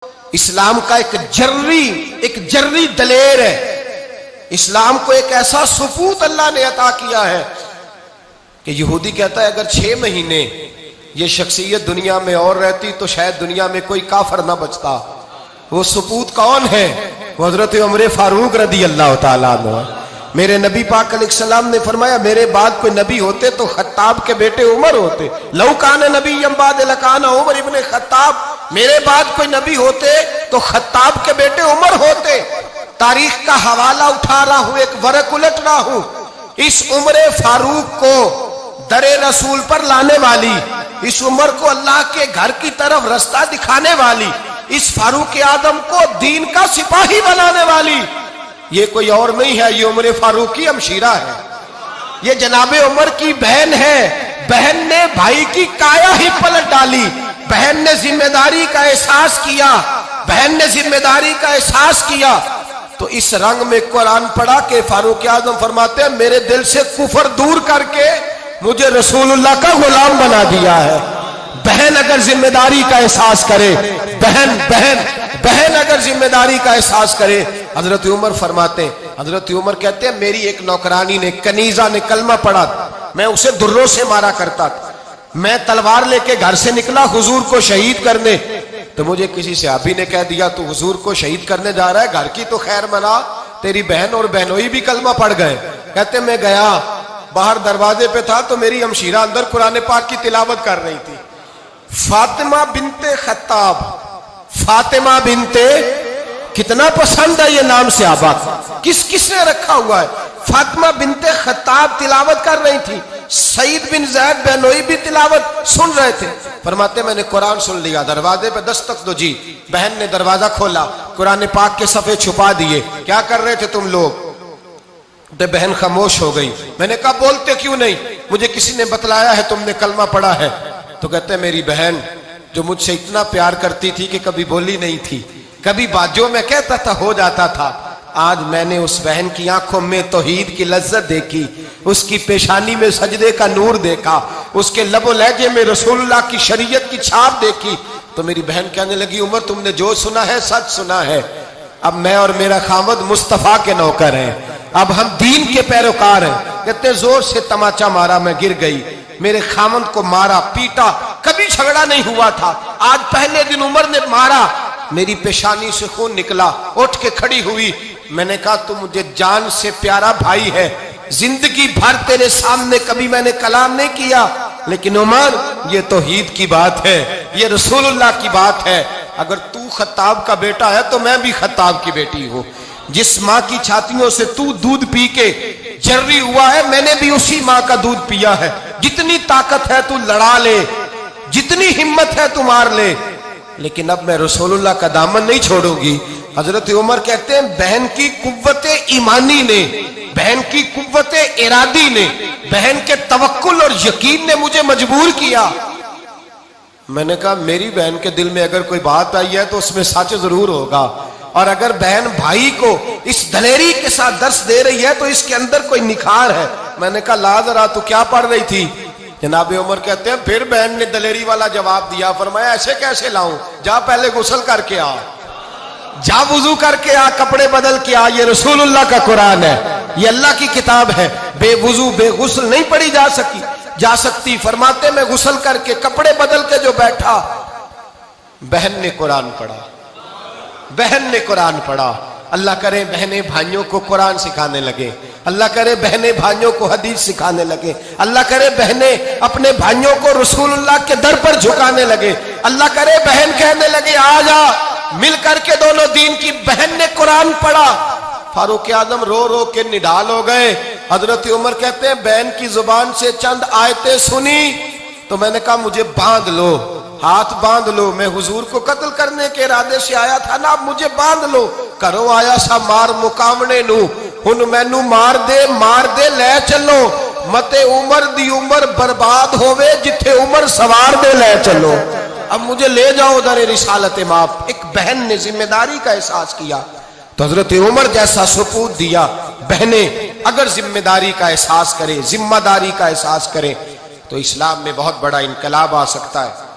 इस्लाम का एक जर्री दलेर है। इस्लाम को एक ऐसा सुपूत अल्लाह ने अता किया है कि यहूदी कहता है अगर 6 महीने ये शख्सियत दुनिया में और रहती तो शायद दुनिया में कोई काफर ना बचता। वो सुपूत कौन है? वो हजरत उमर फारूक रदी अल्लाह ताला अन्हु। मेरे नबी पाक अलैहिस्सलाम ने फरमाया मेरे बाद कोई नबी होते तो खत्ताब के बेटे उमर होते। लौ कान नबी बाद लकान उमर इब्ने खत्ताब। मेरे बाद कोई नबी होते तो खत्ताब के बेटे उमर होते। तारीख का हवाला उठा रहा हूं, एक वरक उलट रहा हूं। इस उमर फारूक को दरे रसूल पर लाने वाली, इस उमर को अल्लाह के घर की तरफ रास्ता दिखाने वाली, इस फारूक आदम को दीन का सिपाही बनाने वाली, ये कोई और नहीं है, ये उमर फारूक की हमशीरा है। ये जनाबे उमर की बहन है। बहन ने भाई की काया ही पलट डाली। बहन ने जिम्मेदारी का एहसास किया। बहन ने जिम्मेदारी का एहसास किया तो इस रंग में कुरान पढ़ा के फारूक आजम फरमाते हैं मेरे दिल से कुफर दूर करके मुझे रसूलुल्लाह का गुलाम बना दिया है। बहन अगर जिम्मेदारी का एहसास करे, बहन अगर जिम्मेदारी का एहसास करे। हजरत उमर फरमाते हैं, हजरत उमर कहते हैं मेरी एक नौकरानी ने, कनीजा ने कलमा पढ़ा, मैं उसे दुर्रों से मारा करता था। मैं तलवार लेके घर से निकला हुजूर को शहीद करने, तो मुझे किसी सहाबी ने कह दिया तू हुजूर को शहीद करने जा रहा है, घर की तो खैर मना, तेरी बहन और बहनोई भी कलमा पढ़ गए। कहते मैं गया, बाहर दरवाजे पे था तो मेरी हमशीरा अंदर कुरान पाक की तिलावत कर रही थी। फातिमा बिनते खत्ताब, फातिमा बिनते, कितना पसंद है ये नाम सहाबा, किसने रखा हुआ है। फातिमा बिनते खत्ताब तिलावत कर रही थी। सईद बिन ज़ैद बहनोई भी तिलावत सुन रहे थे। फरमाते मैंने कुरान सुन लिया, दरवाजे पे दस्तक दो जी। बहन ने दरवाजा खोला, कुरान पाक के सफ़े छुपा दिए। क्या कर रहे थे तुम लोग? तो बहन खामोश हो गई। मैंने कहा बोलते क्यों नहीं? मुझे किसी ने बतलाया है तुमने कलमा पढ़ा है। तो कहते मेरी बहन जो मुझसे इतना प्यार करती थी कि कभी बोली नहीं थी, कभी बाजों में कहता था हो जाता था, आज मैंने उस बहन की आंखों में तौहीद की लज्जत देखी, उसकी पेशानी में सजदे का नूर देखा, उसके लबो लहजे में रसूलुल्लाह की शरीयत की छाप देखी। तो मेरी बहन कहने लगी उमर तुमने जो सुना है सच सुना है। अब मैं और मेरा खामद मुस्तफा के नौकर हैं, अब हम दीन के पैरोकार हैं। कहते जोर से तमाचा मारा, मैं गिर गई, मेरे खामद को मारा पीटा, कभी झगड़ा नहीं हुआ था, आज पहले दिन उमर ने मारा, मेरी पेशानी से खून निकला, उठ के खड़ी हुई। मैंने कहा तू मुझे जान से प्यारा भाई है, जिंदगी भर तेरे सामने कभी मैंने कलाम नहीं किया, लेकिन उमर ये तौहीद की बात है, ये रसूलुल्लाह की बात है। अगर तू खत्ताब का बेटा है तो मैं भी खत्ताब की बेटी हूं। जिस माँ की छातियों से तू दूध पी के जर्री हुआ है, मैंने भी उसी माँ का दूध पिया है। जितनी ताकत है तू लड़ा ले, जितनी हिम्मत है तू मार ले, लेकिन अब मैं रसूलुल्लाह का दामन नहीं छोड़ूंगी। हजरत उमर कहते हैं बहन की कुव्वते ईमानी ने, बहन की कुव्वते इरादी ने, बहन के तवक्कुल और यकीन ने मुझे मजबूर किया। मैंने कहा मेरी बहन के दिल में अगर कोई बात आई है तो उसमें सच जरूर होगा, और अगर बहन भाई को इस दलेरी के साथ दर्श दे रही है तो इसके अंदर कोई निखार है। मैंने कहा ला जरा तू क्या पढ़ रही थी? जनाबे उमर कहते हैं फिर बहन ने दलेरी वाला जवाब दिया। फरमाया ऐसे कैसे लाऊं? जा पहले गुस्ल करके आ, जा वुजू करके आ, कपड़े बदल के आ, ये रसूलुल्लाह का कुरान है, ये अल्लाह की किताब है। बेवुजू बेगुस्ल नहीं पढ़ी जा सकती। फरमाते मैं गुस्ल करके कपड़े बदल के जो बैठा, बहन ने कुरान पढ़ा, बहन ने कुरान पढ़ा। अल्लाह करे बहनें भाइयों को कुरान सिखाने लगे, अल्लाह करे बहनें भाइयों को हदीस सिखाने लगे, अल्लाह करे बहनें अपने भाइयों को रसूलुल्लाह के दर पर झुकाने लगे, अल्लाह करे बहन कहने लगे आ जा मिल करके दोनों दीन की। बहन ने कुरान पढ़ा, फारूक आजम रो रो के निढाल हो गए। हजरत उमर कहते हैं बहन की जुबान से चंद आयतें सुनी तो मैंने कहा मुझे बांध लो, हाथ बांध लो, मैं हुजूर को कत्ल करने के इरादे से आया था ना, अब मुझे बांध लो। करो आया सा मार मुकावने नू, हुन मैनू मार दे ले चलो, मते उमर दी उमर बर्बाद होवे, जिथे उमर सवार दे ले चलो। अब मुझे ले जाओ दर रिसालत माफ। एक बहन ने जिम्मेदारी का एहसास किया तो हजरत उमर जैसा सुपूत दिया। बहनें अगर जिम्मेदारी का एहसास करें, जिम्मेदारी का एहसास करें तो इस्लाम में बहुत बड़ा इनकलाब आ सकता है।